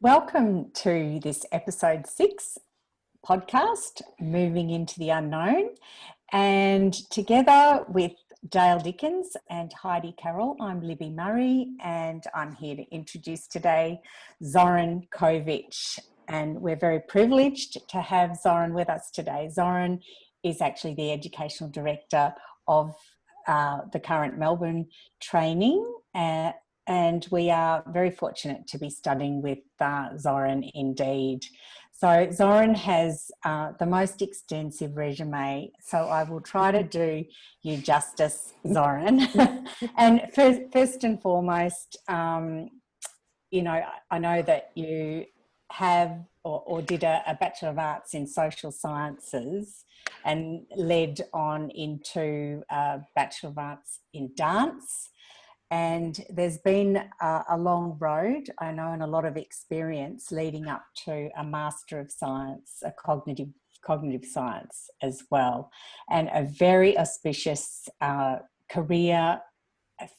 Welcome to this episode 6 podcast, Moving into the Unknown. And together with Dale Dickens and Heidi Carroll, I'm Libby Murray, and I'm here to introduce today Zoran Kovich. And we're very privileged to have Zoran with us today. Zoran is actually the Educational Director of the current Melbourne training, and we are very fortunate to be studying with Zoran indeed. So Zoran has the most extensive resume, so I will try to do you justice, Zoran. And first and foremost, you know, I know that you have or did a Bachelor of Arts in Social Sciences and led on into a Bachelor of Arts in Dance. And there's been a long road, I know, and a lot of experience leading up to a Master of Science, a cognitive science as well, and a very auspicious career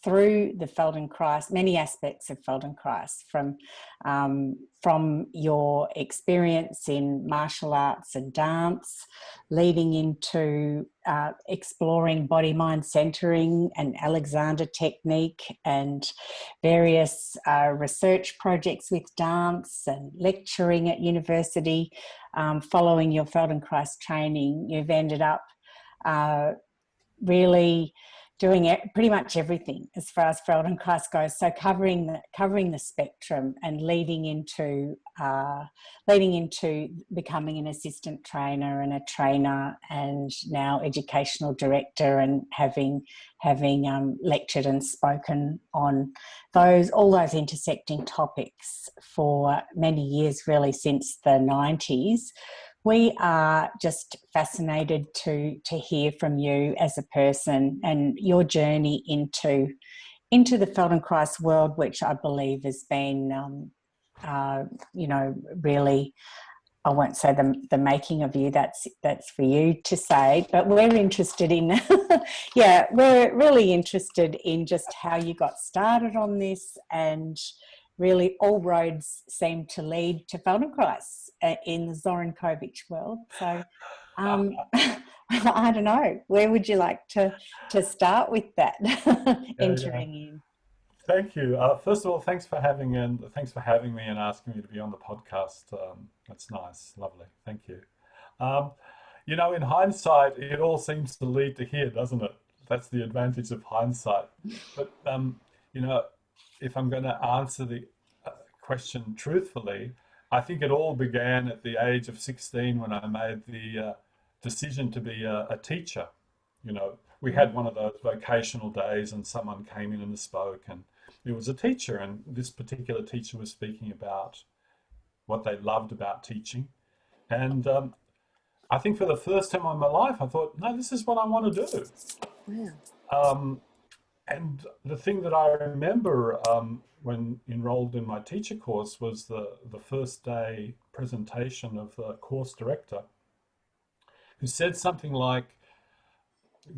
through the Feldenkrais, many aspects of Feldenkrais, from your experience in martial arts and dance, leading into exploring body-mind centering and Alexander technique and various research projects with dance and lecturing at university. Following your Feldenkrais training, you've ended up really doing pretty much everything as far as Feldenkrais goes. So covering the spectrum and leading into becoming an assistant trainer and a trainer, and now educational director, and having lectured and spoken on all those intersecting topics for many years, really since the 90s. We are just fascinated to hear from you as a person and your journey into the Feldenkrais world, which I believe has been, really, I won't say the making of you. That's for you to say. But we're interested in, we're really interested in just how you got started on this, and really all roads seem to lead to Feldenkrais in the Zoran Kovich world. So I don't know, where would you like to start with that? Entering in. Thank you. First of all, thanks for having me and asking me to be on the podcast. That's nice, lovely. Thank you. In hindsight, it all seems to lead to here, doesn't it? That's the advantage of hindsight. But if I'm going to answer the question truthfully, I think it all began at the age of 16 when I made the decision to be a teacher. We had one of those vocational days and someone came in and spoke, and it was a teacher, and this particular teacher was speaking about what they loved about teaching. And I think for the first time in my life, I thought, no, this is what I want to do. Yeah. And the thing that I remember when enrolled in my teacher course was the first day presentation of the course director, who said something like,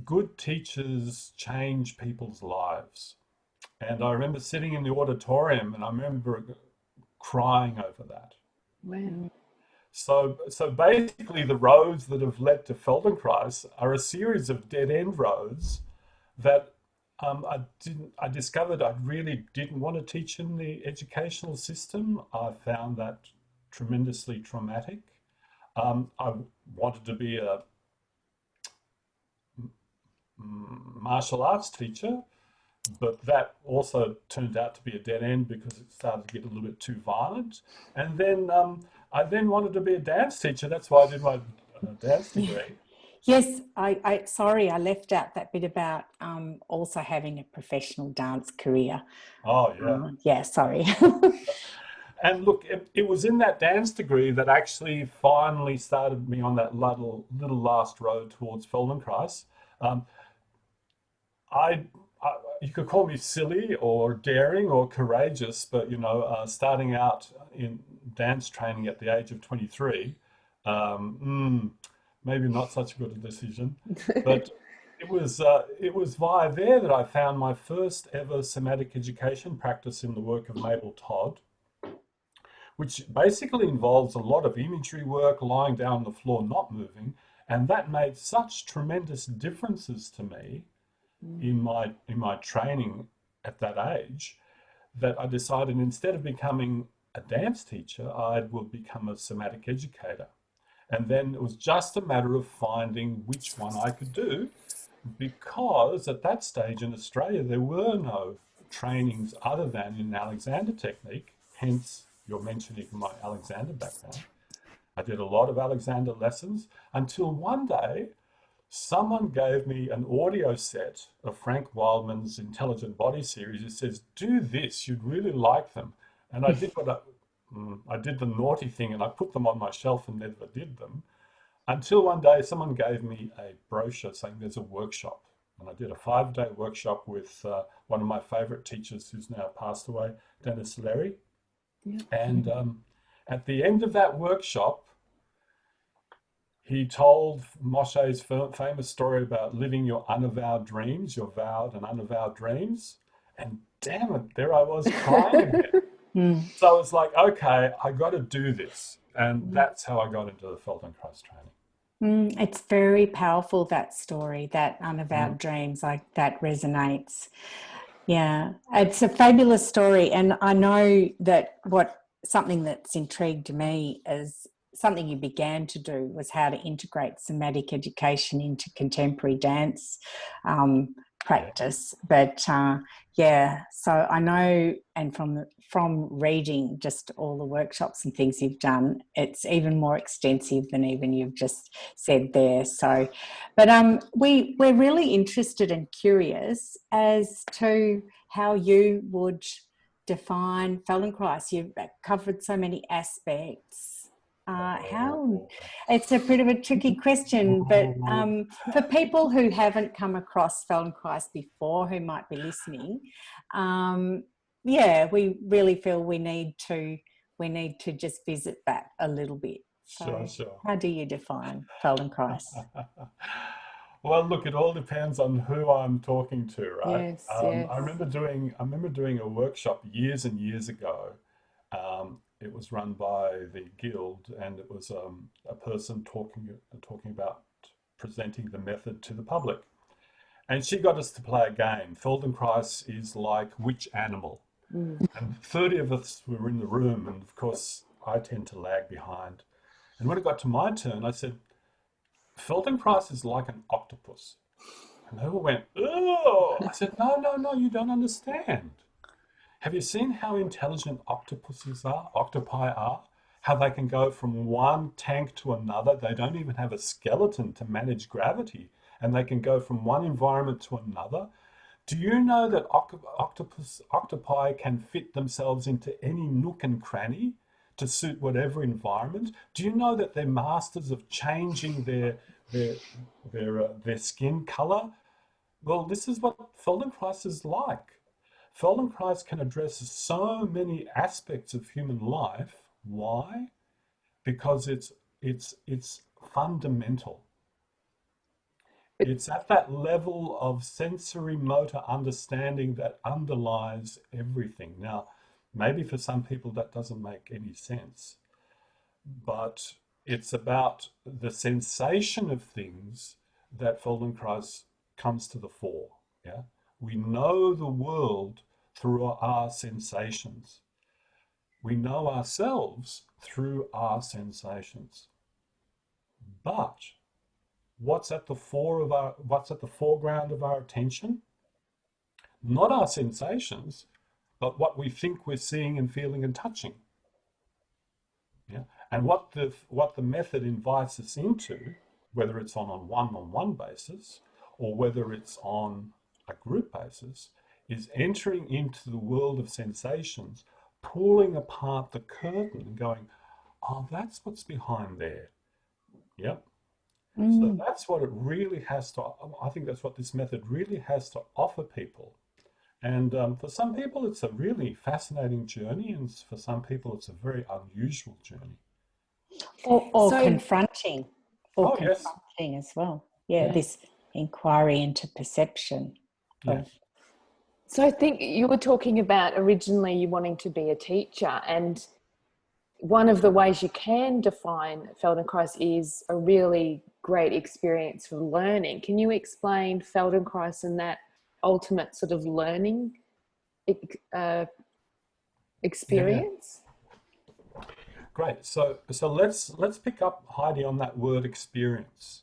good teachers change people's lives. And I remember sitting in the auditorium and I remember crying over that. Wow. So basically the roads that have led to Feldenkrais are a series of dead-end roads that I discovered I really didn't want to teach in the educational system. I found that tremendously traumatic. I wanted to be a martial arts teacher, but that also turned out to be a dead end because it started to get a little bit too violent. And then I wanted to be a dance teacher. That's why I did my dance degree. Yes, sorry, I left out that bit about also having a professional dance career. Oh, yeah. Yeah, sorry. And look, it was in that dance degree that actually finally started me on that little last road towards Feldenkrais. You could call me silly or daring or courageous, but starting out in dance training at the age of 23, maybe not such a good decision. But it was via there that I found my first ever somatic education practice in the work of Mabel Todd, which basically involves a lot of imagery work, lying down on the floor, not moving. And that made such tremendous differences to me in my training at that age, that I decided instead of becoming a dance teacher, I would become a somatic educator. And then it was just a matter of finding which one I could do, because at that stage in Australia, there were no trainings other than in Alexander technique, hence you're mentioning my Alexander background. I did a lot of Alexander lessons until one day someone gave me an audio set of Frank Wildman's Intelligent Body series. It says, do this, you'd really like them. And I did I did the naughty thing, and I put them on my shelf and never did them, until one day someone gave me a brochure saying there's a workshop. And I did a 5-day workshop with one of my favorite teachers who's now passed away, Dennis Leary. Yeah. And at the end of that workshop, he told Moshe's famous story about living your unavowed dreams, your vowed and unavowed dreams. And damn it, there I was crying again. So I was like, okay, I got to do this. And that's how I got into the Feldenkrais training. It's very powerful, that story, that unavowed dreams, like that resonates. Yeah, it's a fabulous story. And I know that something that's intrigued me is something you began to do was how to integrate somatic education into contemporary dance practice. But yeah, so I know, and from reading just all the workshops and things you've done, it's even more extensive than even you've just said there. So, but we're really interested and curious as to how you would define Feldenkrais. You've covered so many aspects. It's a bit of a tricky question, but for people who haven't come across Feldenkrais before, who might be listening, yeah, we really feel we need to just visit that a little bit. So Sure. How do you define Feldenkrais? Well, look, it all depends on who I'm talking to, right? Yes, yes. I remember doing a workshop years and years ago. It was run by the guild, and it was a person talking about presenting the method to the public. And she got us to play a game. Feldenkrais is like which animal? And 30 of us were in the room, and of course I tend to lag behind. And when it got to my turn, I said, Feldenkrais is like an octopus. And they all went, oh! I said, no, you don't understand. Have you seen how intelligent octopi are? How they can go from one tank to another. They don't even have a skeleton to manage gravity, and they can go from one environment to another. Do you know that octopi can fit themselves into any nook and cranny to suit whatever environment? Do you know that they're masters of changing their skin color? Well, this is what Feldenkrais is like. Feldenkrais can address so many aspects of human life. Why? Because it's fundamental. It's at that level of sensorimotor understanding that underlies everything. Now, maybe for some people that doesn't make any sense, but it's about the sensation of things that Feldenkrais comes to the fore. Yeah, we know the world through our sensations. We know ourselves through our sensations. But what's at the foreground of our attention? Not our sensations, but what we think we're seeing and feeling and touching. Yeah, and what the method invites us into, whether it's on a one-on-one basis or whether it's on a group basis, is entering into the world of sensations, pulling apart the curtain and going, oh, that's what's behind there. Yep. So that's what it really has to, I think that's what this method really has to offer people. And for some people, it's a really fascinating journey, and for some people, it's a very unusual journey. Or confronting. Or yes. confronting as well. Yeah, this inquiry into perception. So I think you were talking about originally you wanting to be a teacher, and one of the ways you can define Feldenkrais is a really great experience for learning. Can you explain Feldenkrais and that ultimate sort of learning experience? Yeah. Great. So let's pick up, Heidi, on that word experience.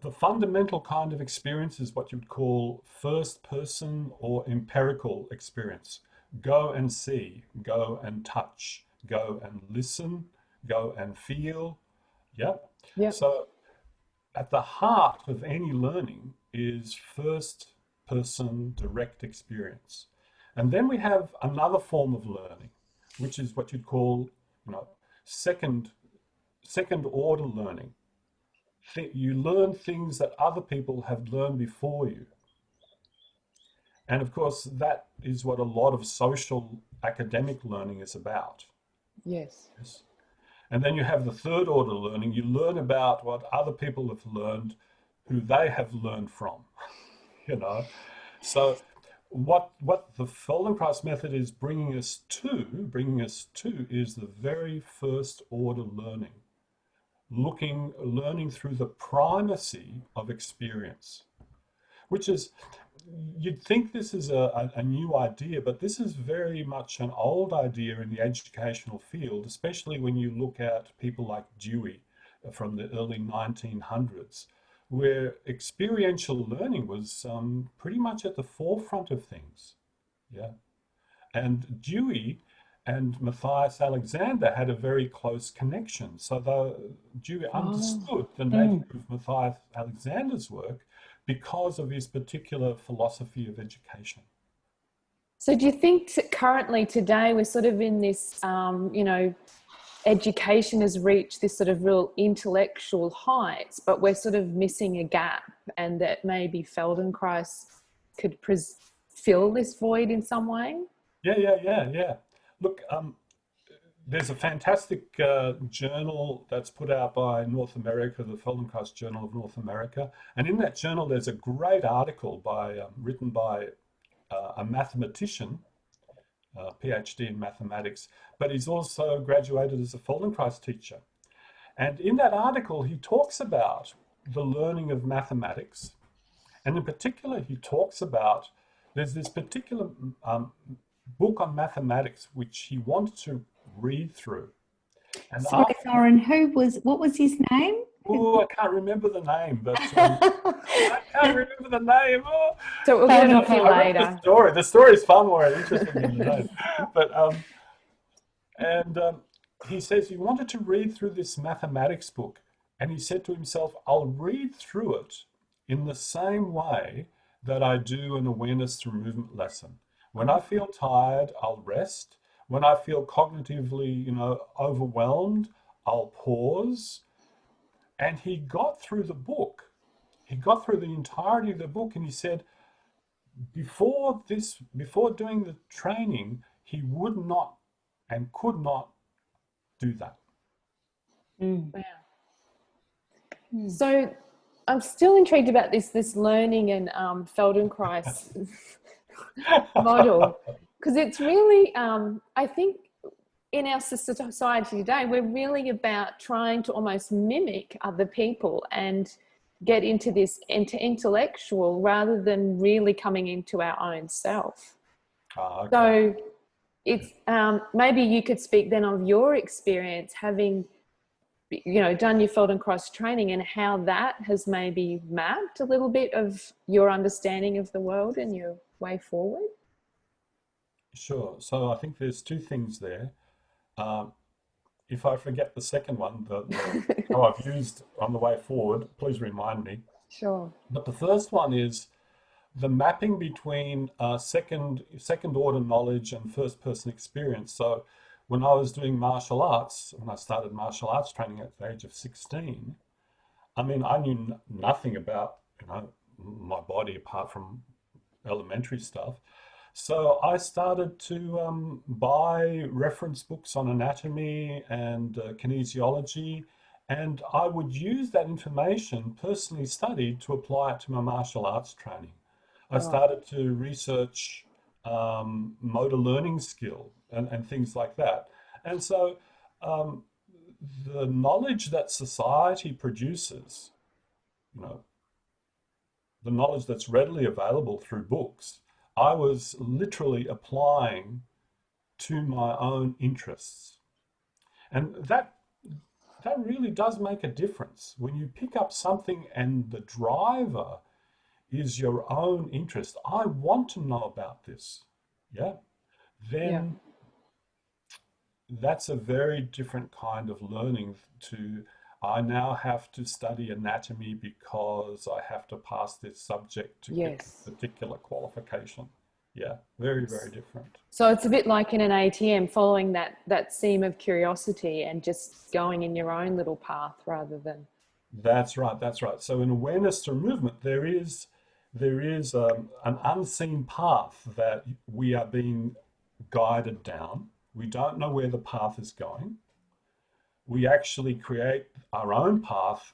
The fundamental kind of experience is what you would call first person or empirical experience. Go and see, go and touch, go and listen, go and feel. Yeah. Yeah. So at the heart of any learning is first person direct experience. And then we have another form of learning, which is what you'd call, second order learning. You learn things that other people have learned before you. And of course, that is what a lot of social academic learning is about. Yes. Yes. And then you have the third order learning. You learn about what other people have learned, who they have learned from, So what the Feldenkrais method is bringing us to is the very first order learning. Learning through the primacy of experience, which is, you'd think this is a new idea, but this is very much an old idea in the educational field, especially when you look at people like Dewey from the early 1900s, where experiential learning was pretty much at the forefront of things. Yeah. And Dewey and Matthias Alexander had a very close connection. So Dewey understood the nature of Matthias Alexander's work because of his particular philosophy of education. So do you think currently today we're sort of in this, education has reached this sort of real intellectual heights, but we're sort of missing a gap, and that maybe Feldenkrais could fill this void in some way? Yeah. Look, there's a fantastic journal that's put out by North America, the Feldenkrais Journal of North America. And in that journal, there's a great article written by a mathematician, PhD in mathematics, but he's also graduated as a Feldenkrais teacher. And in that article, he talks about the learning of mathematics. And in particular, he talks about, there's this particular book on mathematics which he wanted to read through. And sorry, Zoran, what was his name? Oh, I can't remember the name, but I can't remember the name. Oh. So we'll get it off you later. The story is far more interesting than the name. But he says he wanted to read through this mathematics book, and he said to himself, "I'll read through it in the same way that I do an awareness through movement lesson. When I feel tired, I'll rest. When I feel cognitively, overwhelmed, I'll pause." And he got through the book. He got through the entirety of the book, and he said, before doing the training, he would not and could not do that. Wow. So I'm still intrigued about this learning and Feldenkrais model, because it's really, I think, in our society today, we're really about trying to almost mimic other people and get into intellectual rather than really coming into our own self. Okay. So it's maybe you could speak then of your experience having done your Feldenkrais training and how that has maybe mapped a little bit of your understanding of the world and your way forward. Sure. So I think there's two things there. If I forget the second one, how I've used on the way forward, please remind me. Sure. But the first one is the mapping between second order knowledge and first person experience. So when I was doing martial arts, when I started martial arts training at the age of 16, I knew nothing about my body apart from elementary stuff. So I started to buy reference books on anatomy and kinesiology, and I would use that information personally studied to apply it to my martial arts training. I started to research motor learning skill, and things like that. And so the knowledge that society produces, you know, the knowledge that's readily available through books, I was literally applying to my own interests. And that really does make a difference. When you pick up something and the driver is your own interest, I want to know about this, yeah, then that's a very different kind of learning to, I now have to study anatomy because I have to pass this subject to get a particular qualification. Yeah, very, very different. So it's a bit like in an ATM, following that seam of curiosity and just going in your own little path rather than. That's right, that's right. So in awareness through movement, there is an unseen path that we are being guided down. We don't know where the path is going. We actually create our own path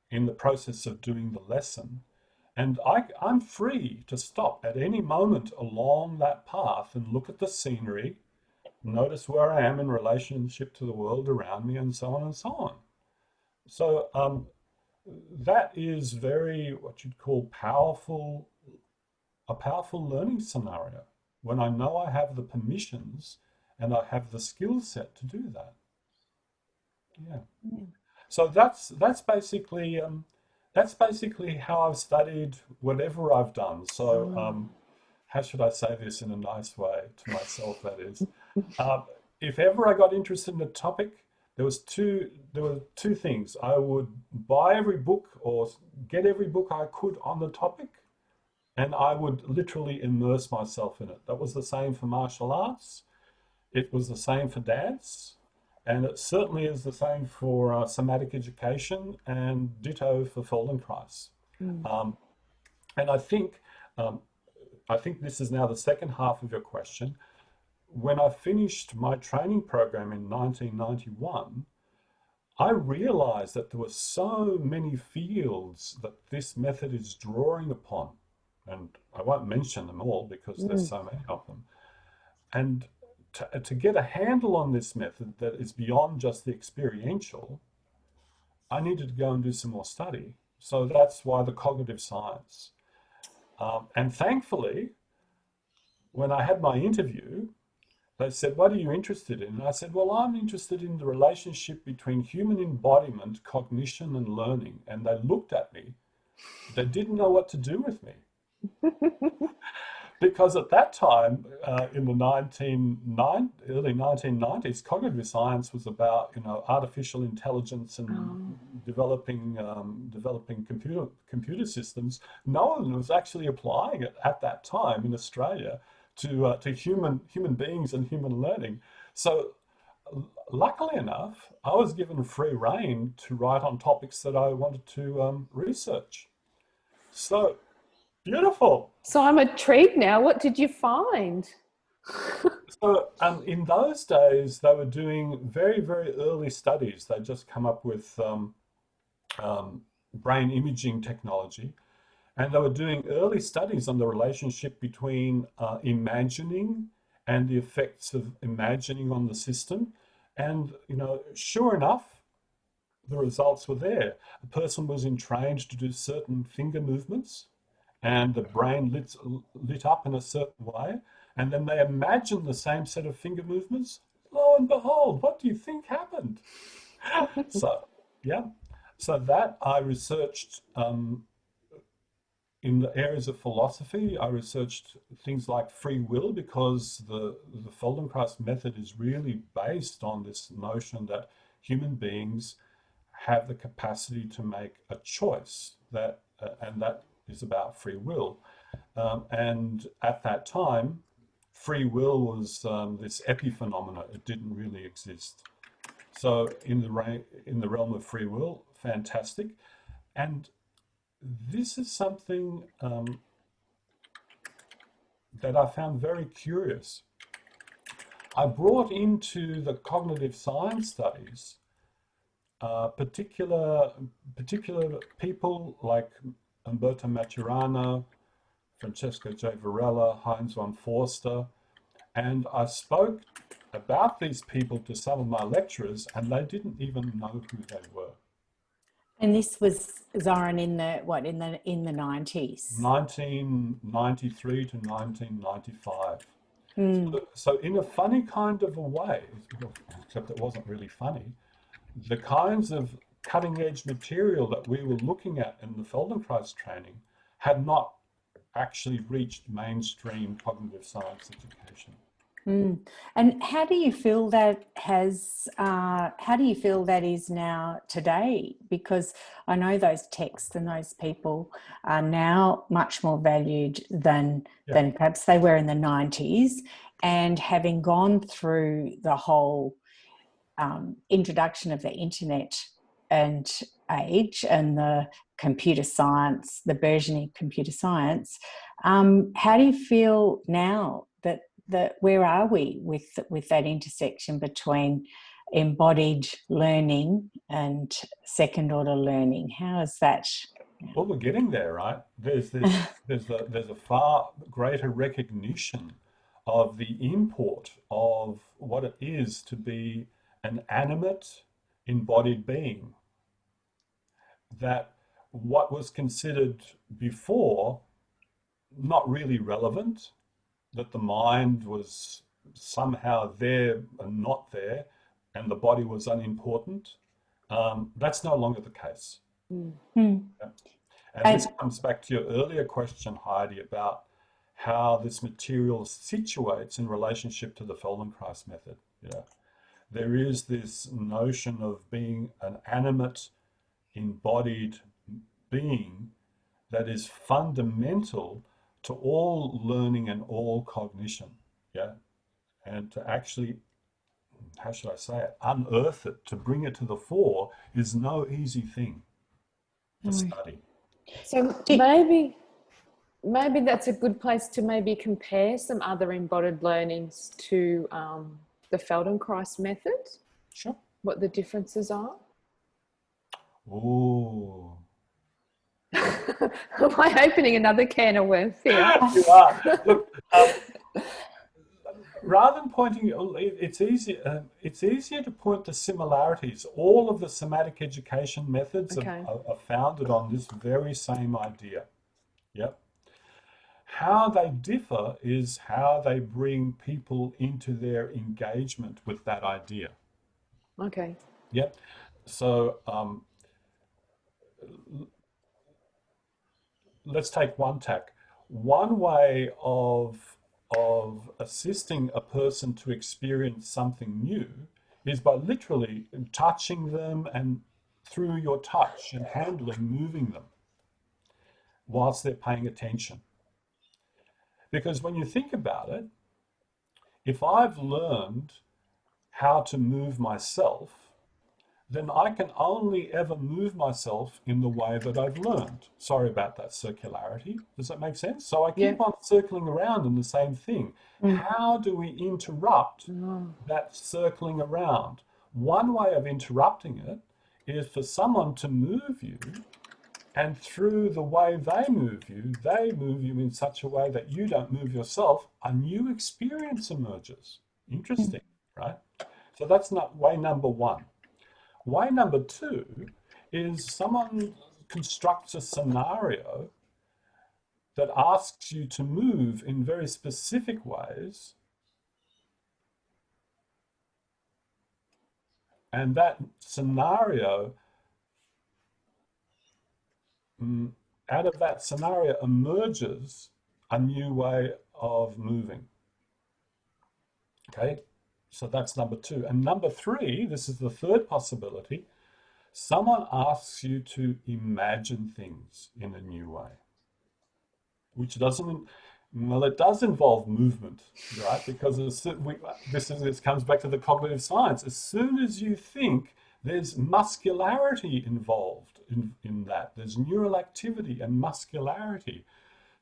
in the process of doing the lesson. And I'm free to stop at any moment along that path and look at the scenery, notice where I am in relationship to the world around me, and so on and so on. So that is very, what you'd call a powerful learning scenario, when I know I have the permissions and I have the skill set to do that. Yeah. So that's basically how I've studied whatever I've done. So how should I say this in a nice way to myself, that is? If ever I got interested in a topic, there were two things. I would buy every book or get every book I could on the topic, and I would literally immerse myself in it. That was the same for martial arts. It was the same for dance. And it certainly is the same for somatic education, and ditto for Feldenkrais. And I think this is now the second half of your question. When I finished my training program in 1991, I realized that there were so many fields that this method is drawing upon. And I won't mention them all because there's so many of them. And to get a handle on this method that is beyond just the experiential, I needed to go and do some more study. So that's why the cognitive science. And thankfully, when I had my interview, they said, "What are you interested in?" And I said, "Well, I'm interested in the relationship between human embodiment, cognition, and learning." And they looked at me. They didn't know what to do with me. Because at that time, in the early 1990s, cognitive science was about, artificial intelligence and developing computer systems. No one was actually applying it at that time in Australia to human beings and human learning. So luckily enough, I was given free rein to write on topics that I wanted to research. So beautiful. So I'm intrigued now. What did you find? So in those days, they were doing very, very early studies. They'd just come up with brain imaging technology. And they were doing early studies on the relationship between imagining and the effects of imagining on the system. And, sure enough, the results were there. A person was entrained to do certain finger movements, and the brain lit up in a certain way, and then they imagined the same set of finger movements. Lo and behold, what do you think happened? So that I researched in the areas of philosophy. I researched things like free will, because the Feldenkrais method is really based on this notion that human beings have the capacity to make a choice, and that is about free will. And at that time, free will was this epiphenomena. It didn't really exist. So in the realm of free will, fantastic. And this is something that I found very curious. I brought into the cognitive science studies particular people like Umberto Maturana, Francesco J. Varela, Heinz von Forster, and I spoke about these people to some of my lecturers, and they didn't even know who they were. And this was Zoran in the 90s. 1993 to 1995. Mm. So in a funny kind of a way, except it wasn't really funny, the kinds of cutting edge material that we were looking at in the Feldenkrais training had not actually reached mainstream cognitive science education. Mm. And how do you feel that is now today? Because I know those texts and those people are now much more valued than perhaps they were in the 90s. And having gone through the whole introduction of the internet and age and the computer science, the burgeoning computer science, how do you feel now that where are we with that intersection between embodied learning and second order learning? How is that? Well, we're getting there, right? There's a far greater recognition of the import of what it is to be an animate, embodied being. That what was considered before not really relevant, that the mind was somehow there and not there, and the body was unimportant, that's no longer the case. Mm. Yeah. And this comes back to your earlier question, Heidi, about how this material situates in relationship to the Feldenkrais method. Yeah. There is this notion of being an animate, embodied being that is fundamental to all learning and all cognition. Yeah. And to actually, how should I say it, unearth it, to bring it to the fore, is no easy thing to study. So maybe that's a good place to maybe compare some other embodied learnings to the Feldenkrais method. Sure. What the differences are. Ooh. Am I opening another can of worms here? You are. Look, rather than pointing, it's easier to point to similarities. All of the somatic education methods are founded on this very same idea. Yep. How they differ is how they bring people into their engagement with that idea. Okay. Yep. So let's take one tack. One way of assisting a person to experience something new is by literally touching them, and through your touch and handling, moving them whilst they're paying attention. Because when you think about it, if I've learned how to move myself, then I can only ever move myself in the way that I've learned. Sorry about that circularity. Does that make sense? So I keep on circling around in the same thing. How do we interrupt that circling around? One way of interrupting it is for someone to move you, and through the way they move you in such a way that you don't move yourself, a new experience emerges. Interesting, right? So that's not way number one. Way number two is someone constructs a scenario that asks you to move in very specific ways, and that scenario, out of that scenario emerges a new way of moving. Okay, so that's number two. And number three, this is the third possibility, someone asks you to imagine things in a new way, which doesn't, well, it does involve movement, right? Because this comes back to the cognitive science. As soon as you think, there's muscularity involved in that. There's neural activity and muscularity.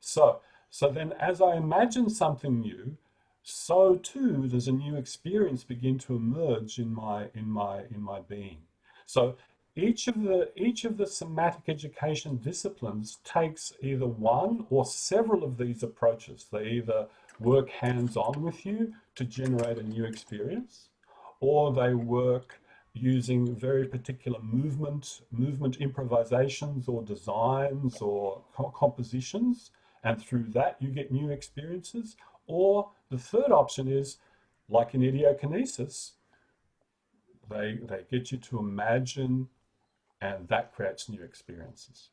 So then as I imagine something new, so too does a new experience begin to emerge in my being. So each of the somatic education disciplines takes either one or several of these approaches. They either work hands-on with you to generate a new experience, or they work using very particular movement improvisations or designs or compositions, and through that you get new experiences. Or the third option is, like in idiokinesis, they get you to imagine, and that creates new experiences.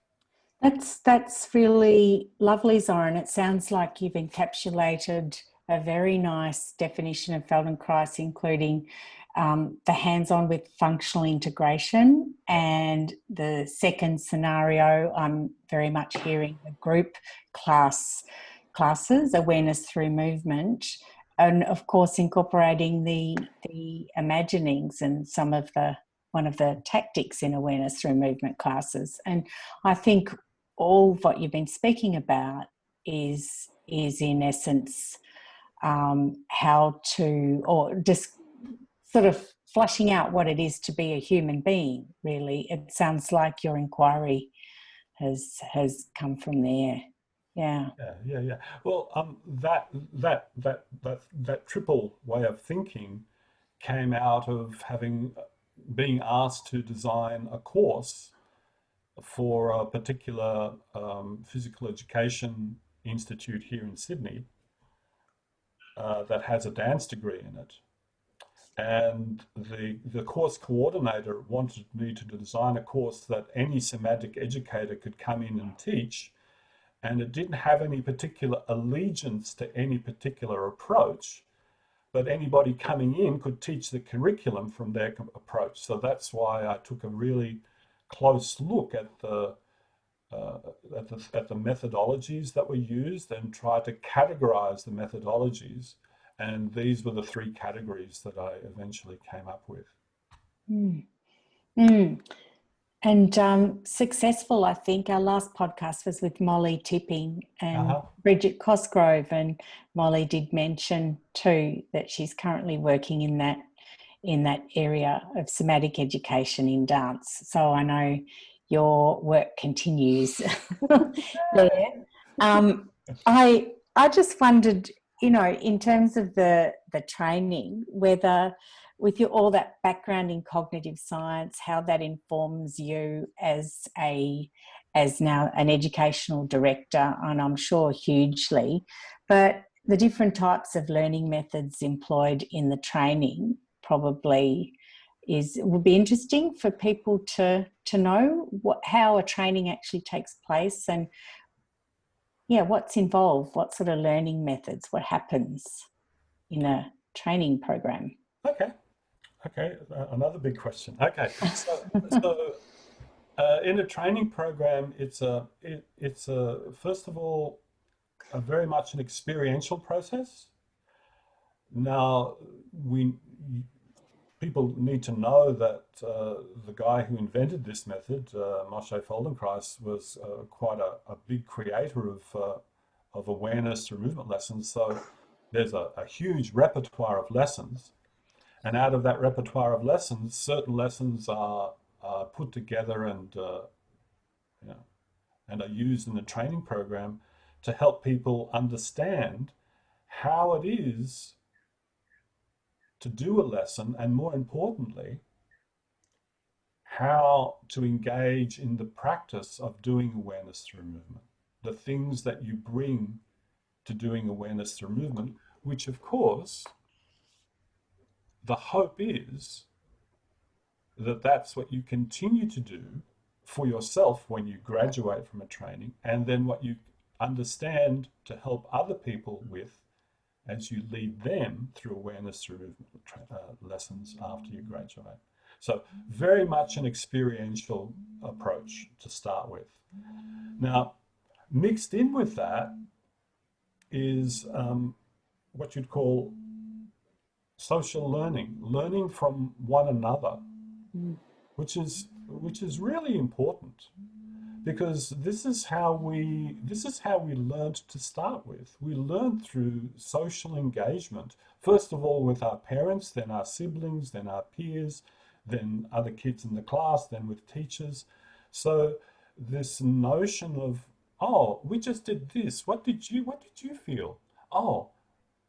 That's really lovely, Zoran. It sounds like you've encapsulated a very nice definition of Feldenkrais, including the hands-on with functional integration, and the second scenario, I'm very much hearing the group classes, awareness through movement, and of course incorporating the imaginings and one of the tactics in awareness through movement classes. And I think all of what you've been speaking about is in essence how to, or just sort of flushing out what it is to be a human being, really. It sounds like your inquiry has come from there. Yeah. Yeah. Well, that triple way of thinking came out of being asked to design a course for a particular physical education institute here in Sydney that has a dance degree in it. And the course coordinator wanted me to design a course that any somatic educator could come in and teach, and it didn't have any particular allegiance to any particular approach, but anybody coming in could teach the curriculum from their approach. So that's why I took a really close look at the methodologies that were used and tried to categorize the methodologies. And these were the three categories that I eventually came up with. And successful, I think. Our last podcast was with Molly Tipping and Bridget Cosgrove, and Molly did mention too that she's currently working in that area of somatic education in dance. So I know your work continues there. I just wondered, in terms of the training, whether with all that background in cognitive science, how that informs you as now an educational director, and I'm sure hugely, but the different types of learning methods employed in the training probably would be interesting for people to know how a training actually takes place, and what's involved, what sort of learning methods, what happens in a training program. Okay, another big question. Okay, so in a training program, it's first of all very much an experiential process. Now people need to know that the guy who invented this method, Moshe Feldenkrais, was quite a big creator of awareness through movement lessons. So there's a huge repertoire of lessons. And out of that repertoire of lessons, certain lessons are put together and are used in the training program to help people understand how it is to do a lesson, and more importantly, how to engage in the practice of doing awareness through movement. The things that you bring to doing awareness through movement, which of course, the hope is that that's what you continue to do for yourself when you graduate from a training, and then what you understand to help other people with as you lead them through awareness through movement lessons after you graduate. So very much an experiential approach to start with. Now, mixed in with that is what you'd call social learning from one another, which is really important, because this is how we learned to start with. We learned through social engagement, first of all with our parents, then our siblings, then our peers, then other kids in the class, then with teachers. So this notion of, oh, we just did this. What did you feel? Oh,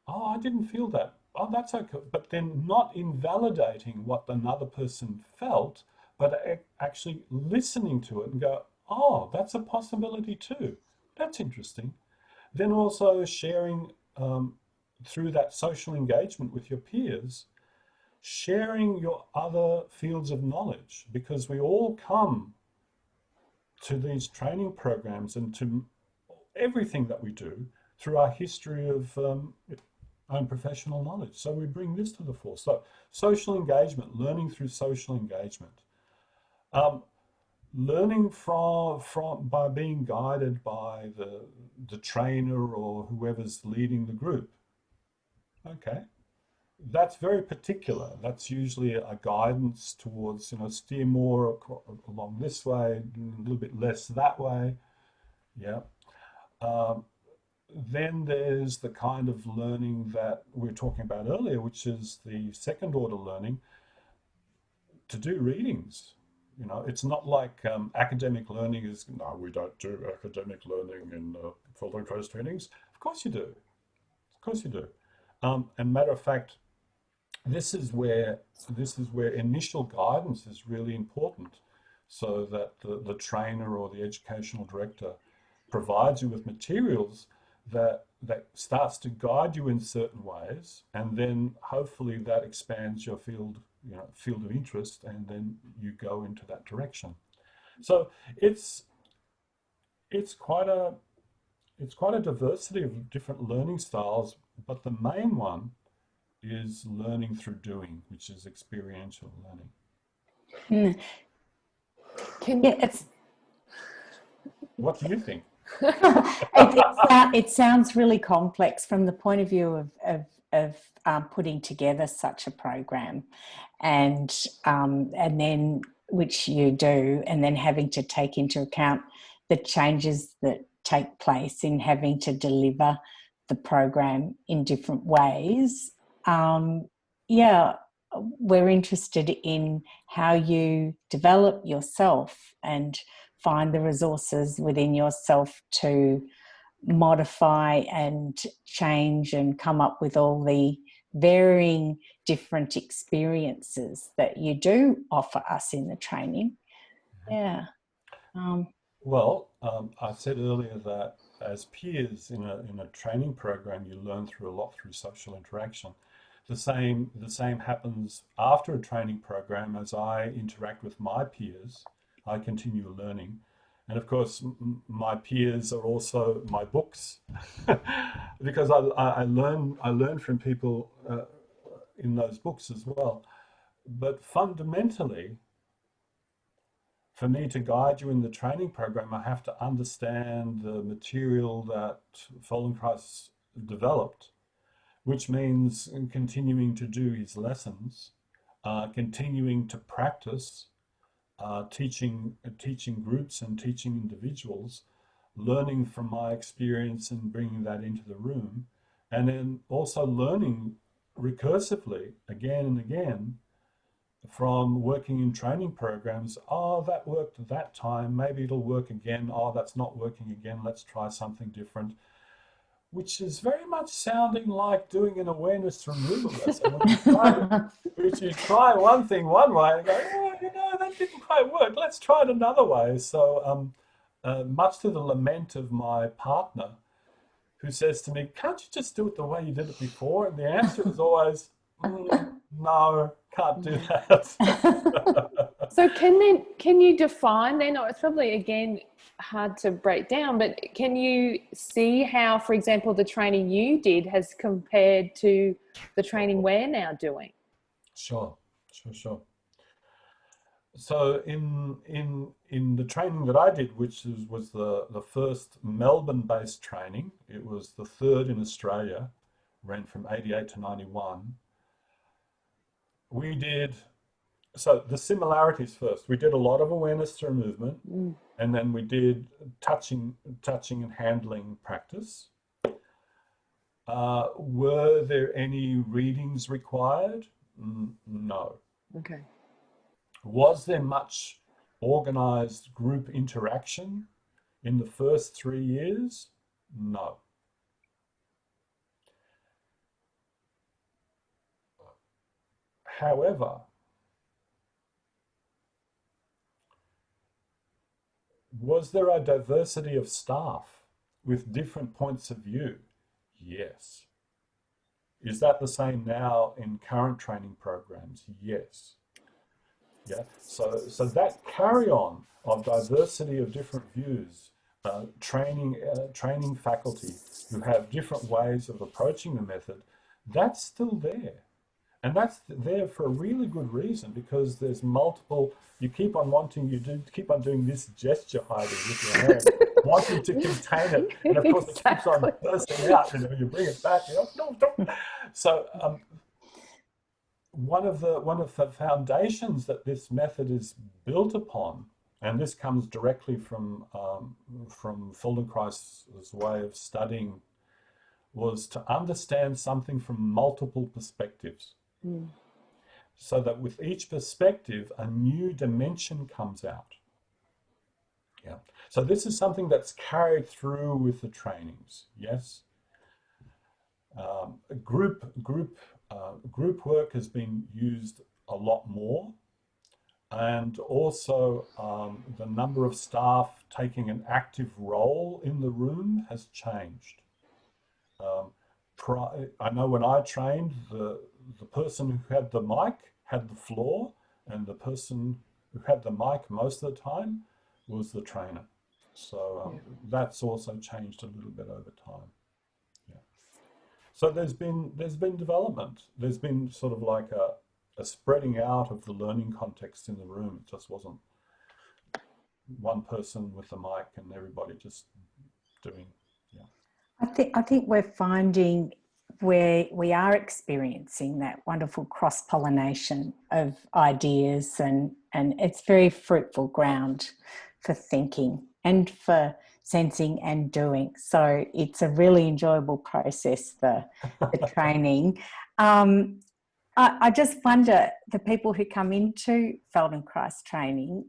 I didn't feel that. Oh, that's okay. But then not invalidating what another person felt, but actually listening to it and go, oh, that's a possibility too. That's interesting. Then also sharing through that social engagement with your peers, sharing your other fields of knowledge, because we all come to these training programs and to everything that we do through our history of own professional knowledge. So we bring this to the fore. So social engagement, learning through social engagement. Learning from by being guided by the trainer or whoever's leading the group. Okay, that's very particular. That's usually a guidance towards, steer more along this way, a little bit less that way. Yeah. Then there's the kind of learning that we were talking about earlier, which is the second order learning, to do readings. It's not like academic learning is, no, we don't do academic learning in Feldenkrais trainings. Of course you do. Of course you do. And matter of fact, this is where initial guidance is really important, so that the trainer or the educational director provides you with materials that starts to guide you in certain ways, and then hopefully that expands your field of interest, and then you go into that direction. So it's quite a diversity of different learning styles, but the main one is learning through doing, which is experiential learning. What do you think? It sounds really complex from the point of view of putting together such a program, and then, which you do, and then having to take into account the changes that take place in having to deliver the program in different ways. We're interested in how you develop yourself and find the resources within yourself to modify and change and come up with all the varying different experiences that you do offer us in the training. Yeah. Well, I said earlier that as peers in a training program, you learn through a lot through social interaction. The same happens after a training program. As I interact with my peers, I continue learning. And of course, my peers are also my books, because I learn from people in those books as well. But fundamentally, for me to guide you in the training program, I have to understand the material that Feldenkrais developed, which means continuing to do his lessons, continuing to practice, teaching groups and teaching individuals, learning from my experience and bringing that into the room, and then also learning recursively again and again from working in training programs. Oh, that worked that time, maybe it'll work again. Oh, that's not working again, let's try something different. Which is very much sounding like doing an awareness removal lesson, which you try one thing one way and go, oh, that didn't quite work, let's try it another way. So much to the lament of my partner, who says to me, can't you just do it the way you did it before? And the answer is always, no, can't do that. So can you define then, or it's probably again hard to break down, but can you see how, for example, the training you did has compared to the training we're now doing? Sure. So in the training that I did, which was the first Melbourne-based training, it was the third in Australia, ran from 88 to 91. We did, so the similarities first. We did a lot of awareness through movement, and then we did touching and handling practice. Were there any readings required? No. Okay. Was there much organized group interaction in the first 3 years? No. However, was there a diversity of staff with different points of view? Yes. Is that the same now in current training programs? Yes. Yeah. So that carry on of diversity of different views, training faculty who have different ways of approaching the method, that's still there. And that's there for a really good reason, because there's multiple, you keep on keep on doing this gesture, Heidi, with your hand, wanting to contain it. And of course, it keeps on bursting out, and when you bring it back, no. So one of the foundations that this method is built upon, and this comes directly from Feldenkrais's way of studying, was to understand something from multiple perspectives. So that with each perspective, a new dimension comes out. Yeah. So this is something that's carried through with the trainings. Yes. Group work has been used a lot more, and also the number of staff taking an active role in the room has changed. I know when I trained, the person who had the mic had the floor, and the person who had the mic most of the time was the trainer. So that's also changed a little bit over time. Yeah. So there's been development. There's been sort of like a spreading out of the learning context in the room. It just wasn't one person with the mic and everybody just doing. Yeah. I think we're finding where we are experiencing that wonderful cross-pollination of ideas, and it's very fruitful ground for thinking and for sensing and doing. So it's a really enjoyable process, the training. I just wonder, the people who come into Feldenkrais training,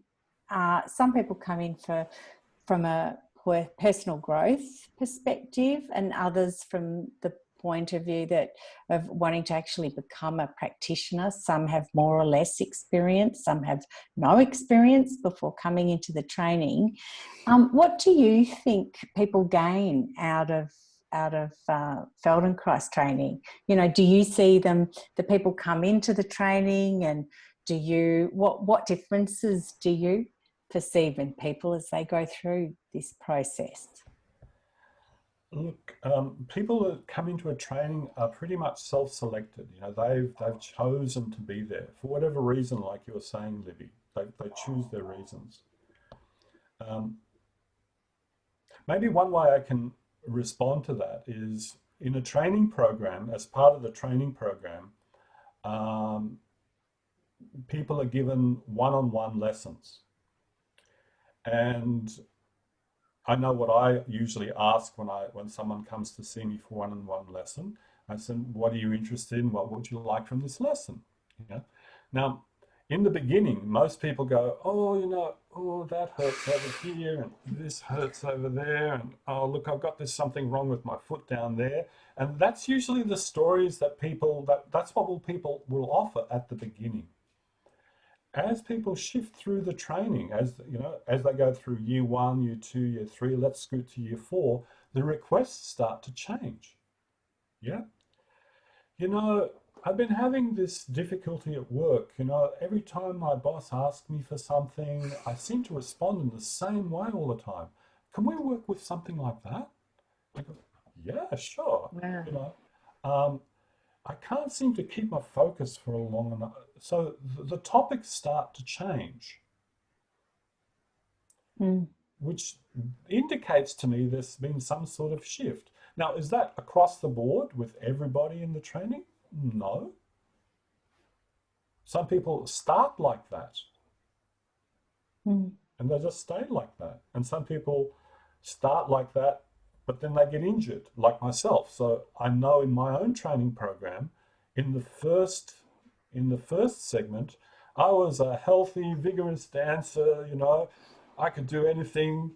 some people come in from a personal growth perspective, and others from the point of view of wanting to actually become a practitioner. Some have more or less experience, some have no experience before coming into the training. What do you think people gain out of Feldenkrais training? Do you see the people come into the training, and what differences do you perceive in people as they go through this process? Look, people that come into a training are pretty much self-selected. They've chosen to be there for whatever reason, like you were saying, Libby. They choose their reasons. Maybe one way I can respond to that is, in a training program, as part of the training program, people are given one-on-one lessons. And I know what I usually ask when someone comes to see me for one-on-one lesson. I said, what are you interested in? What would you like from this lesson? Now, in the beginning, most people go, oh, that hurts over here, and this hurts over there, and oh, look, I've got something wrong with my foot down there. And that's usually the stories that that's what people will offer at the beginning. As people shift through the training, as they go through year 1, year 2, year 3, let's scoot to year 4, the requests start to change. Yeah. I've been having this difficulty at work. Every time my boss asks me for something, I seem to respond in the same way all the time. Can we work with something like that? I go, yeah, sure. Yeah. I can't seem to keep my focus for a long enough. So the topics start to change, which indicates to me there's been some sort of shift. Now, is that across the board with everybody in the training? No. Some people start like that, and they just stay like that. And some people start like that, but then they get injured, like myself. So I know in my own training program, in the first segment, I was a healthy, vigorous dancer, you know, I could do anything.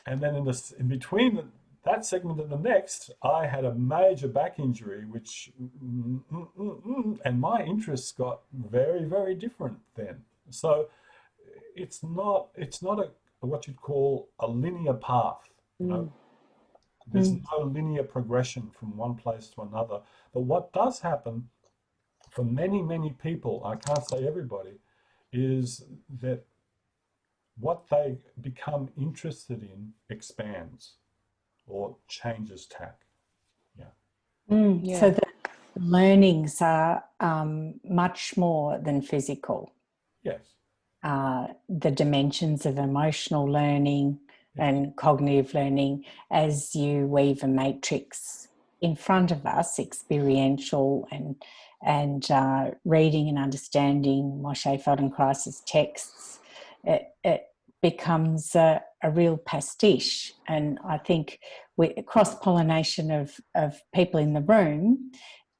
And then in between that segment and the next, I had a major back injury, which, and my interests got very, very different then. So it's not a what you'd call a linear path, you know. There's no linear progression from one place to another. But what does happen for many, many people, I can't say everybody, is that what they become interested in expands or changes tack. Yeah. So the learnings are much more than physical. Yes. The dimensions of emotional learning and cognitive learning, as you weave a matrix in front of us, experiential and reading and understanding Moshe Feldenkrais's texts, it becomes a real pastiche. And I think cross-pollination of people in the room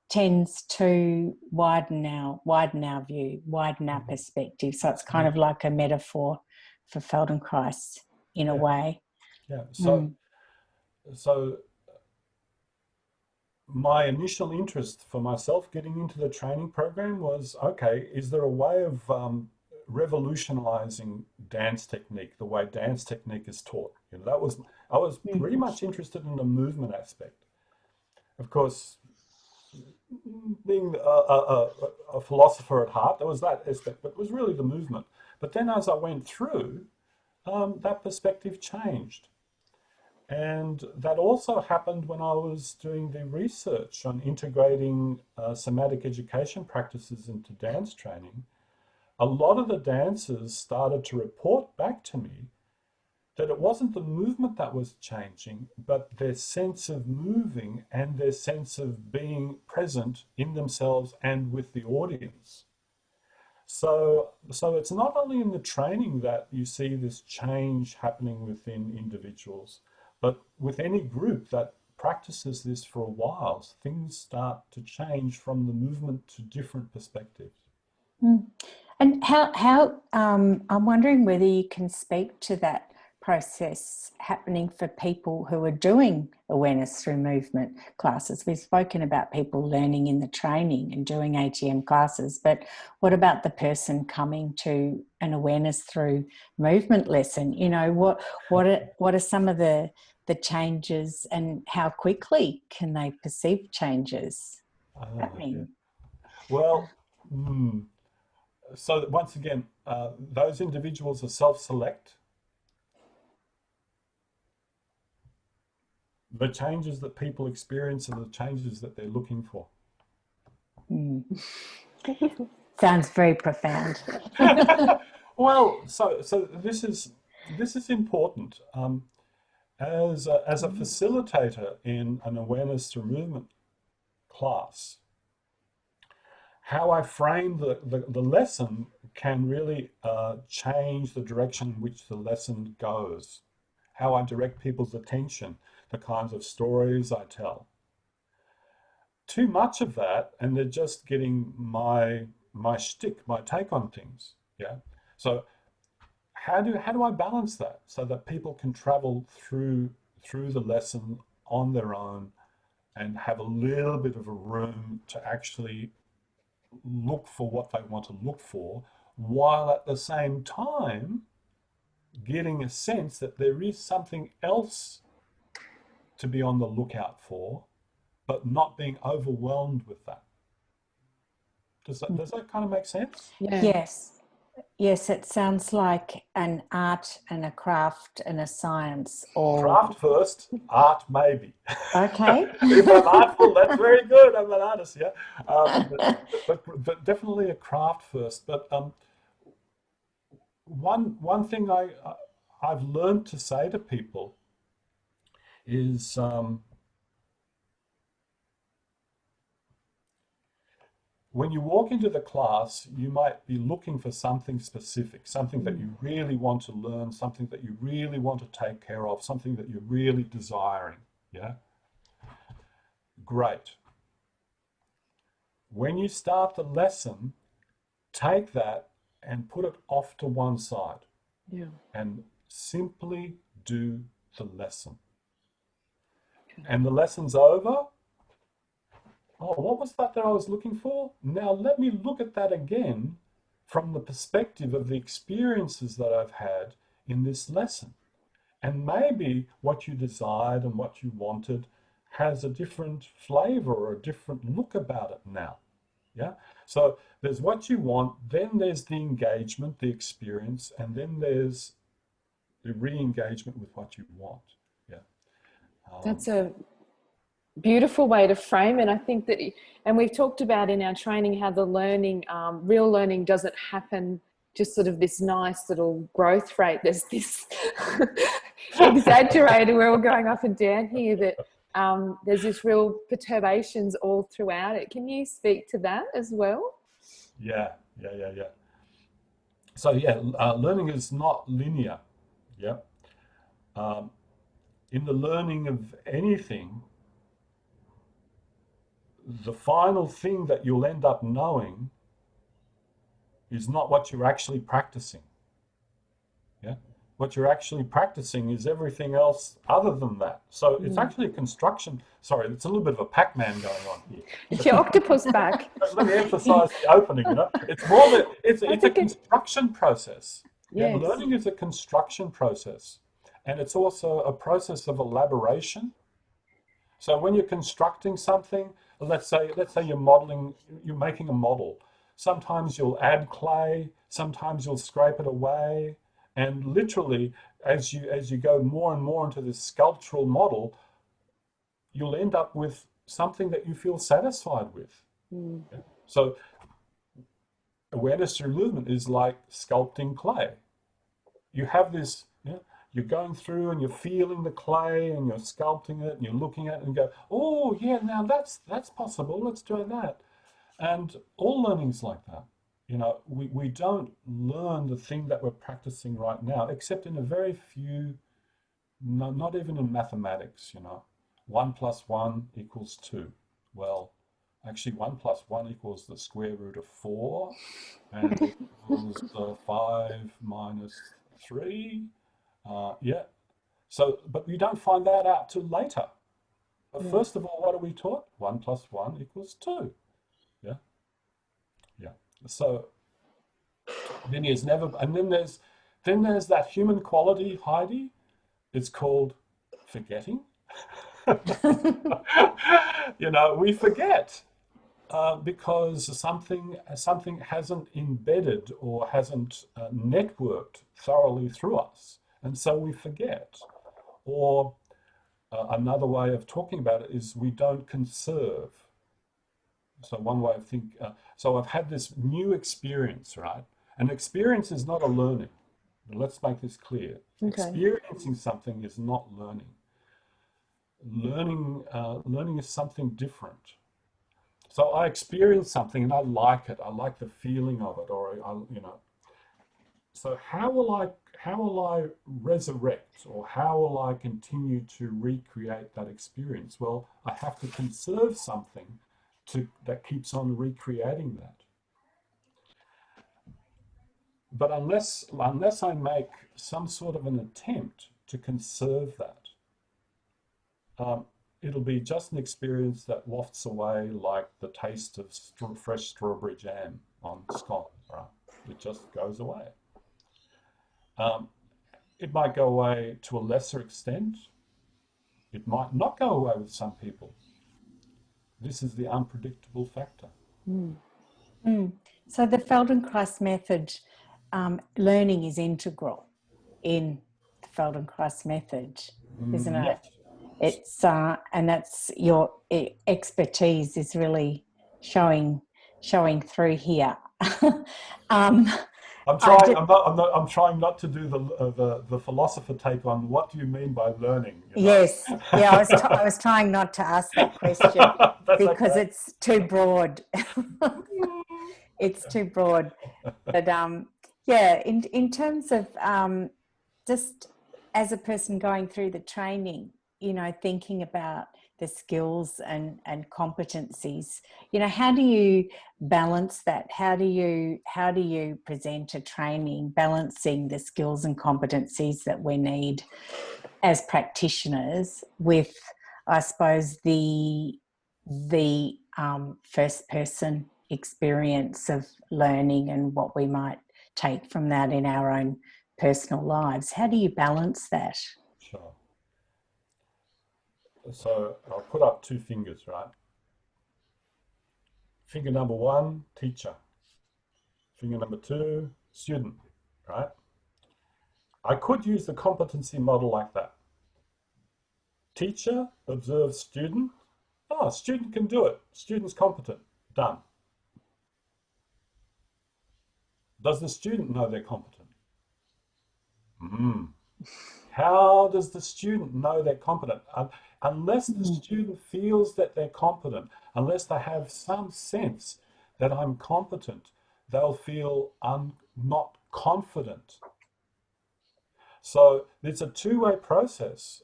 tends to widen our view, widen our perspective. So it's kind of like a metaphor for Feldenkrais in a way. Yeah. So my initial interest for myself getting into the training program was, okay, is there a way of revolutionizing dance technique, the way dance technique is taught? You know, I was pretty much interested in the movement aspect. Of course, being a philosopher at heart, there was that aspect, but it was really the movement. But then as I went through, that perspective changed. And that also happened when I was doing the research on integrating somatic education practices into dance training. A lot of the dancers started to report back to me that it wasn't the movement that was changing, but their sense of moving and their sense of being present in themselves and with the audience. So it's not only in the training that you see this change happening within individuals, but with any group that practices this for a while, things start to change from the movement to different perspectives. And how I'm wondering whether you can speak to that process happening for people who are doing awareness through movement classes. We've spoken about people learning in the training and doing ATM classes, but what about the person coming to an awareness through movement lesson? You know, what are some of the changes and how quickly can they perceive changes happening? Yeah. Well, so once again, those individuals are self-select. The changes that people experience are the changes that they're looking for. Sounds very profound. Well, so this is important. As a facilitator in an awareness through movement class, how I frame the lesson can really change the direction in which the lesson goes. How I direct people's attention, the kinds of stories I tell. Too much of that, and they're just getting my shtick, my take on things. Yeah. So how do I balance that so that people can travel through the lesson on their own and have a little bit of a room to actually look for what they want to look for, while at the same time getting a sense that there is something else to be on the lookout for, but not being overwhelmed with that. Does that kind of make sense? Yeah. Yes, it sounds like an art and a craft and a science. Or Craft first, art maybe. okay. If I'm artful, that's very good. I'm an artist, yeah. But definitely a craft first. But one thing I've learned to say to people is when you walk into the class, you might be looking for something specific, something that you really want to learn, something that you really want to take care of, something that you're really desiring. Yeah? Great. When you start the lesson, take that and put it off to one side Yeah. and simply do the lesson. And the lesson's over. Oh, what was that I was looking for? Now let me look at that again from the perspective of the experiences that I've had in this lesson. And maybe what you desired and what you wanted has a different flavor or a different look about it now. Yeah. So there's what you want, then there's the engagement, the experience, and then there's the re-engagement with what you want. Yeah. That's a beautiful way to frame it. I think that, and we've talked about in our training how the learning, real learning doesn't happen just sort of this nice little growth rate. There's this exaggerated, we're all going up and down here, that there's this real perturbations all throughout it. Can you speak to that as well? Yeah. So yeah, learning is not linear. Yeah. In the learning of anything, the final thing that you'll end up knowing is not what you're actually practicing. Yeah. What you're actually practicing is everything else other than that. So it's actually a construction. Sorry, it's a little bit of a Pac-Man going on here. It's your octopus back. Let me emphasize the opening. It's more that it's a construction process. Yes. Yeah, learning is a construction process, and it's also a process of elaboration. So when you're constructing something, let's say you're making a model. Sometimes you'll add clay, sometimes you'll scrape it away, and literally, as you go more and more into this sculptural model, you'll end up with something that you feel satisfied with. Yeah. So awareness through movement is like sculpting clay. You have this, you're going through and you're feeling the clay and you're sculpting it and you're looking at it and go, oh yeah, now that's possible, let's do that. And all learning's like that. We don't learn the thing that we're practicing right now, except in a very few, not even in mathematics, 1 + 1 = 2. Well, actually 1 + 1 = the square root of 4, and it equals 5 - 3. Yeah. So, but you don't find that out till later. But first of all, what are we taught? 1 + 1 = 2. Yeah. Yeah. So then there's that human quality, Heidi. It's called forgetting. We forget because something hasn't embedded or hasn't networked thoroughly through us, and so we forget. Or another way of talking about it is we don't conserve. So one way of thinking. So I've had this new experience, right? An experience is not a learning. Let's make this clear. Okay. Experiencing something is not learning. Learning is something different. So I experience something and I like it. I like the feeling of it, or So how will I resurrect, or how will I continue to recreate that experience? Well, I have to conserve something that keeps on recreating that. But unless I make some sort of an attempt to conserve that, it'll be just an experience that wafts away like the taste of fresh strawberry jam on scone, right? It just goes away. It might go away to a lesser extent. It might not go away with some people. This is the unpredictable factor. So the Feldenkrais method, learning is integral in the Feldenkrais method, isn't it? Yes. It's and that's your expertise is really showing through here. I'm trying not to do the philosopher take on what do you mean by learning. Yes, yeah, I was trying not to ask that question because okay. It's too broad. It's too broad. But yeah, in terms of just as a person going through the training, thinking about the skills and competencies. You know, how do you balance that? How do you present a training balancing the skills and competencies that we need as practitioners with, I suppose, the first person experience of learning and what we might take from that in our own personal lives? How do you balance that? Sure. So I'll put up two fingers, right? Finger number one, teacher. Finger number two, student, right? I could use the competency model like that. Teacher observes student. Oh, student can do it. Student's competent. Done. Does the student know they're competent? How does the student know they're competent? Unless the student feels that they're competent, unless they have some sense that I'm competent, they'll feel not confident. So it's a two-way process.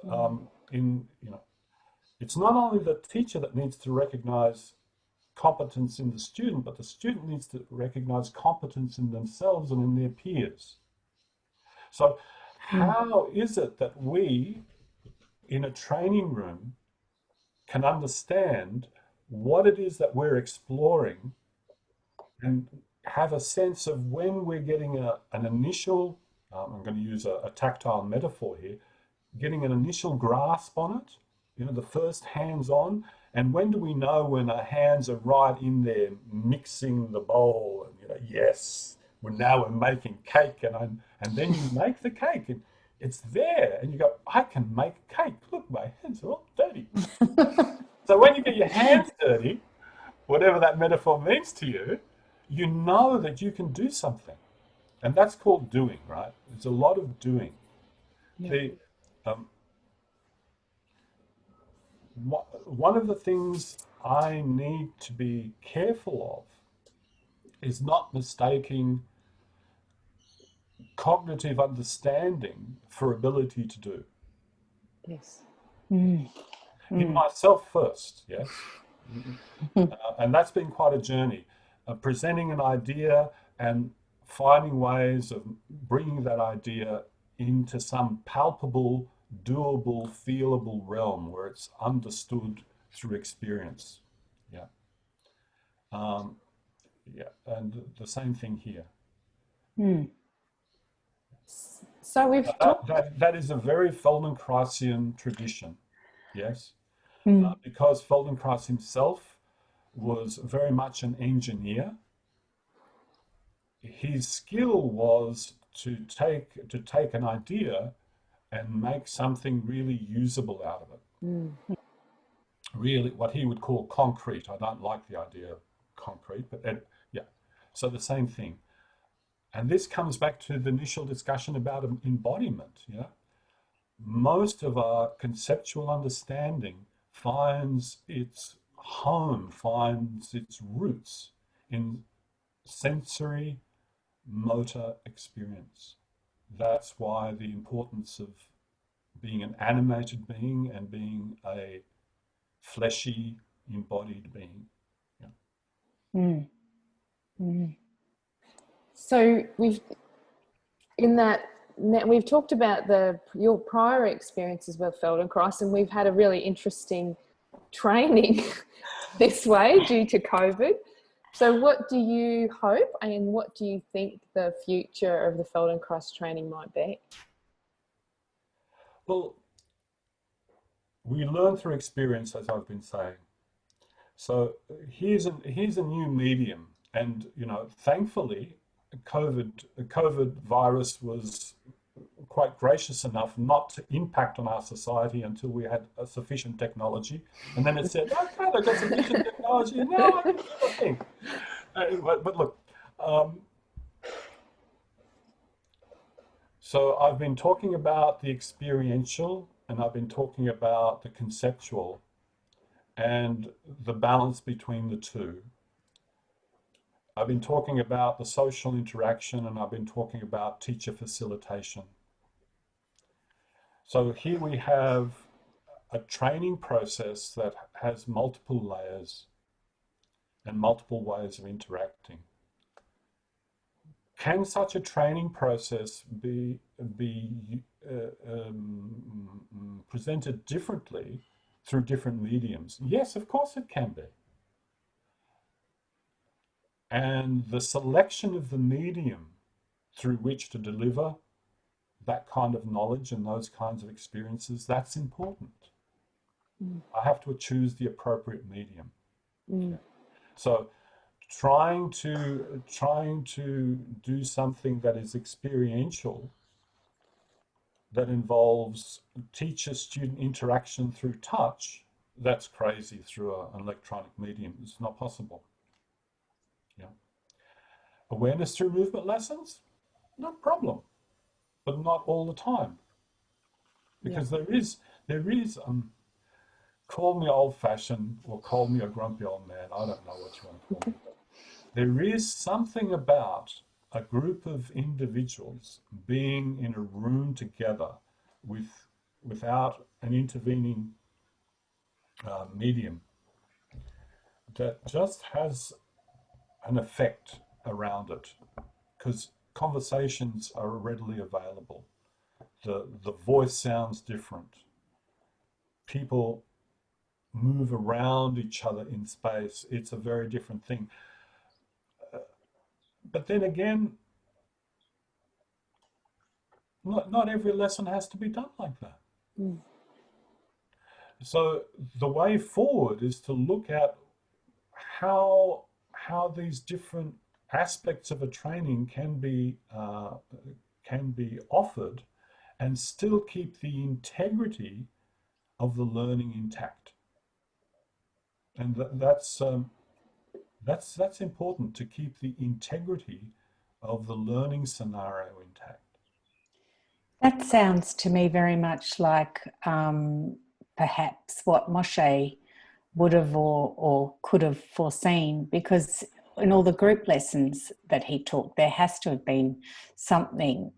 It's not only the teacher that needs to recognize competence in the student, but the student needs to recognize competence in themselves and in their peers. So how is it that we, in a training room, can understand what it is that we're exploring and have a sense of when we're getting an initial, I'm going to use a tactile metaphor here, getting an initial grasp on it, the first hands-on, and when do we know when our hands are right in there mixing the bowl, and yes, we're making cake, and then you make the cake, and it's there, and you go, I can make cake. Look, my hands are all dirty. So when you get your hands dirty, whatever that metaphor means to you, you know that you can do something, and that's called doing, right? There's a lot of doing. Yeah. One of the things I need to be careful of is not mistaking cognitive understanding for ability to do. Yes. In myself first, yes. And that's been quite a journey, presenting an idea and finding ways of bringing that idea into some palpable, doable, feelable realm where it's understood through experience. Yeah. And the same thing here. So we've that is a very Feldenkraisian tradition, yes, because Feldenkrais himself was very much an engineer. His skill was to take an idea and make something really usable out of it. Really, what he would call concrete. I don't like the idea of concrete, but yeah. So the same thing. And this comes back to the initial discussion about embodiment. Most of our conceptual understanding finds its home, finds its roots in sensory motor experience. That's why the importance of being an animated being and being a fleshy, embodied being. So we've talked about your prior experiences with Feldenkrais, and we've had a really interesting training this way due to COVID. So what do you hope and what do you think the future of the Feldenkrais training might be? Well, we learn through experience, as I've been saying. So here's a new medium, and thankfully, COVID virus was quite gracious enough not to impact on our society until we had a sufficient technology, and then it said, "Okay, they've got sufficient technology, and now I can do my thing." But look, so I've been talking about the experiential, and I've been talking about the conceptual, and the balance between the two. I've been talking about the social interaction, and I've been talking about teacher facilitation. So here we have a training process that has multiple layers and multiple ways of interacting. Can such a training process be presented differently through different mediums? Yes, of course it can be. And the selection of the medium through which to deliver that kind of knowledge and those kinds of experiences, that's important. I have to choose the appropriate medium. Okay. So trying to do something that is experiential, that involves teacher-student interaction through touch, that's crazy through an electronic medium. It's not possible. Yeah. Awareness through movement lessons, no problem, but not all the time, because there is call me old-fashioned or call me a grumpy old man. I don't know what you want to call me. There is something about a group of individuals being in a room together without an intervening medium that just has an effect around it, because conversations are readily available. The voice sounds different. People move around each other in space. It's a very different thing. But then again, not every lesson has to be done like that. So the way forward is to look at how these different aspects of a training can be offered and still keep the integrity of the learning intact. And that's important, to keep the integrity of the learning scenario intact. That sounds to me very much like perhaps what Moshe would have or could have foreseen, because in all the group lessons that he taught, there has to have been something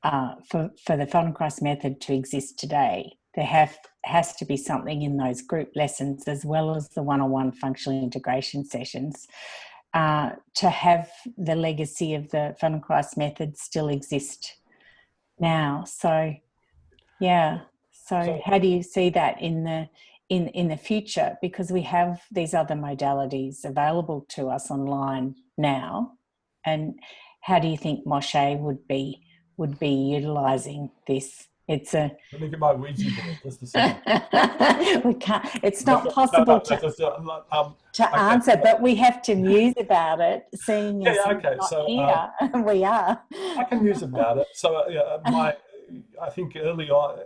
for the Feldenkrais method to exist today. There has to be something in those group lessons, as well as the one-on-one functional integration sessions, to have the legacy of the Feldenkrais method still exist now. So, yeah. So how do you see that in the future? Because we have these other modalities available to us online now, and how do you think Moshe would be utilising this? It's a. Let me get my Ouija board just a second. We can't. It's not possible to answer, but we have to muse about it, seeing as we're not here. We are. I can muse about it. So I think early on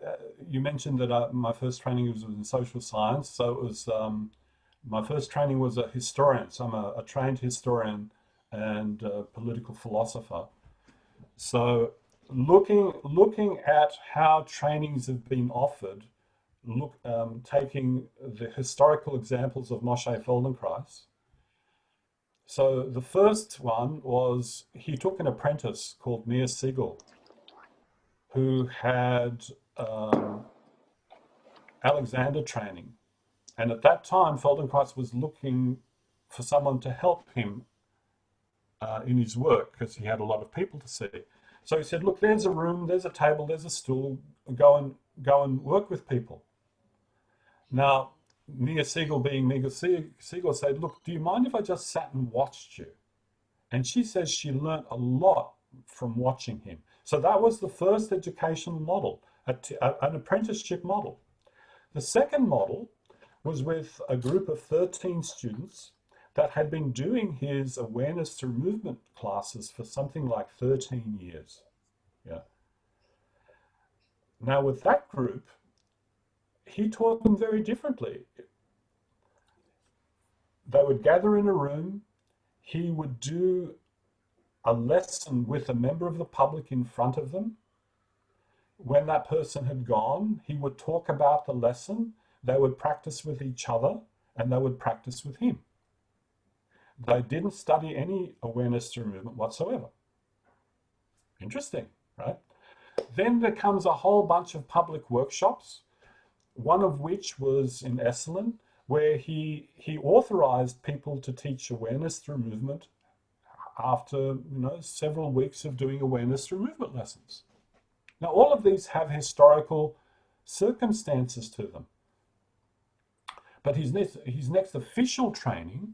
you mentioned that my first training was in social science. So it was my first training was a historian. So I'm a trained historian and political philosopher. So looking at how trainings have been offered, taking the historical examples of Moshe Feldenkrais. So the first one was, he took an apprentice called Mia Siegel, who had Alexander training. And at that time, Feldenkrais was looking for someone to help him in his work, because he had a lot of people to see. So he said, look, there's a room, there's a table, there's a stool, go and work with people. Now, Mia Siegel, being Mia Siegel, said, look, do you mind if I just sat and watched you? And she says she learnt a lot from watching him. So that was the first educational model, an apprenticeship model. The second model was with a group of 13 students that had been doing his awareness through movement classes for something like 13 years. Yeah. Now with that group, he taught them very differently. They would gather in a room, he would do a lesson with a member of the public in front of them. When that person had gone, he would talk about the lesson, they would practice with each other, and they would practice with him. They didn't study any awareness through movement whatsoever. Interesting, right? Then there comes a whole bunch of public workshops one of which was in Esselen, where he authorized people to teach awareness through movement after several weeks of doing awareness through movement lessons. Now, all of these have historical circumstances to them. But his next official training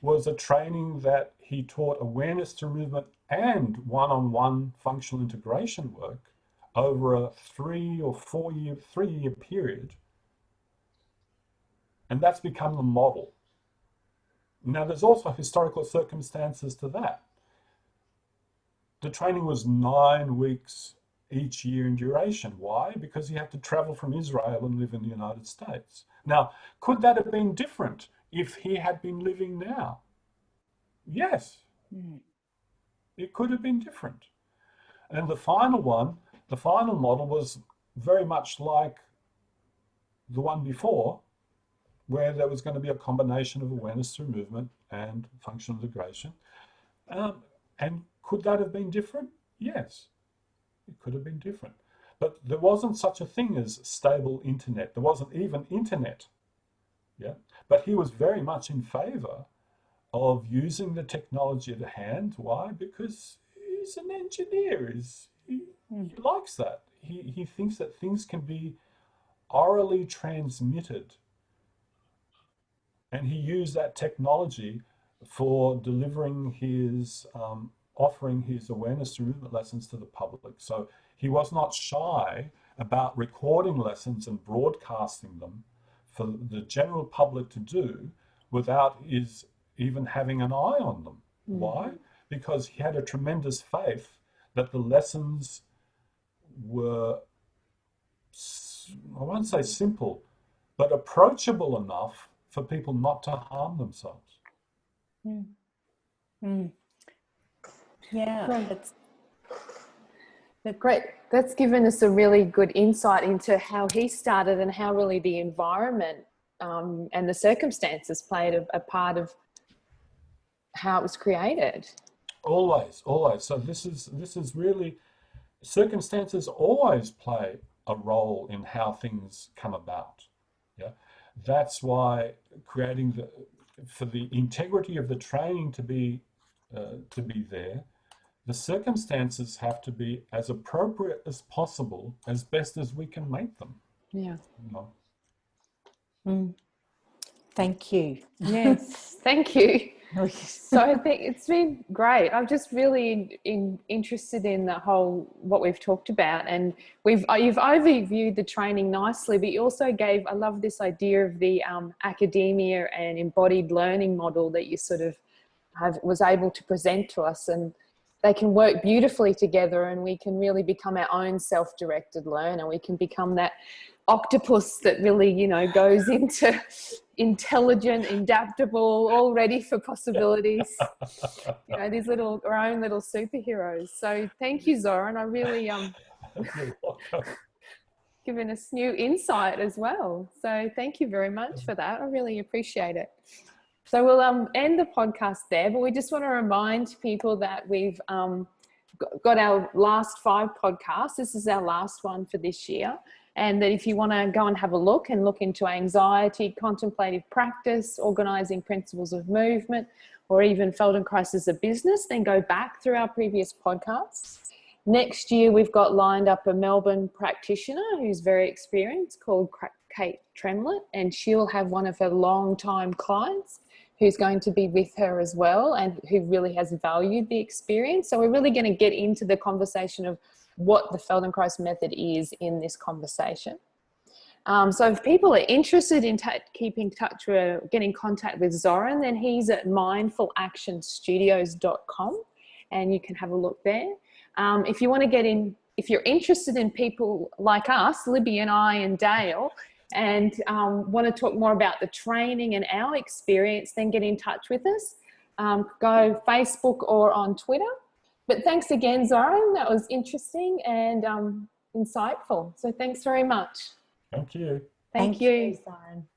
was a training that he taught awareness through movement and one-on-one functional integration work over a 3 or 4 year, 3-year period. And that's become the model. Now, there's also historical circumstances to that. The training was 9 weeks each year in duration. Why? Because he had to travel from Israel and live in the United States. Now, could that have been different if he had been living now? Yes, it could have been different. And the final model was very much like the one before, where there was going to be a combination of awareness through movement and functional integration. And could that have been different? Yes, it could have been different. But there wasn't such a thing as stable internet. There wasn't even internet. Yeah. But he was very much in favor of using the technology at hand. Why? Because he's an engineer. He likes that. He thinks that things can be orally transmitted. And he used that technology for delivering his, offering his awareness through movement lessons to the public. So he was not shy about recording lessons and broadcasting them for the general public to do without his even having an eye on them. Why? Because he had a tremendous faith that the lessons were, I won't say simple, but approachable enough for people not to harm themselves. Yeah, that's great. That's given us a really good insight into how he started and how really the environment and the circumstances played a part of how it was created. Always. So this is really, circumstances always play a role in how things come about. Yeah, that's why creating for the integrity of the training to be there, the circumstances have to be as appropriate as possible, as best as we can make them. Yeah. Thank you. Yes, thank you. So I think it's been great. I'm just really interested in the whole, what we've talked about, and you've overviewed the training nicely, but you also gave, I love this idea of the academia and embodied learning model that you sort of was able to present to us, and they can work beautifully together, and we can really become our own self-directed learner. We can become that octopus that really, goes into intelligent, adaptable, all ready for possibilities. These our own little superheroes. So thank you, Zoran. I really You're welcome. given us new insight as well. So thank you very much for that. I really appreciate it. So we'll end the podcast there, but we just want to remind people that we've got our last 5 podcasts. This is our last one for this year. And that if you want to go and have a look into anxiety, contemplative practice, organizing principles of movement, or even Feldenkrais as a business, then go back through our previous podcasts. Next year, we've got lined up a Melbourne practitioner who's very experienced called Kate Tremlett, and she'll have one of her long-time clients who's going to be with her as well, and who really has valued the experience. So we're really going to get into the conversation of what the Feldenkrais method is in this conversation. So if people are interested in keeping in touch or getting in contact with Zoran, then he's at mindfulactionstudios.com, and you can have a look there. If you want to get in, if you're interested in people like us, Libby and I and Dale, and want to talk more about the training and our experience, then get in touch with us. Go Facebook or on Twitter. But thanks again, Zoran. That was interesting and insightful. So thanks very much. Thank you. Thank you, Zoran.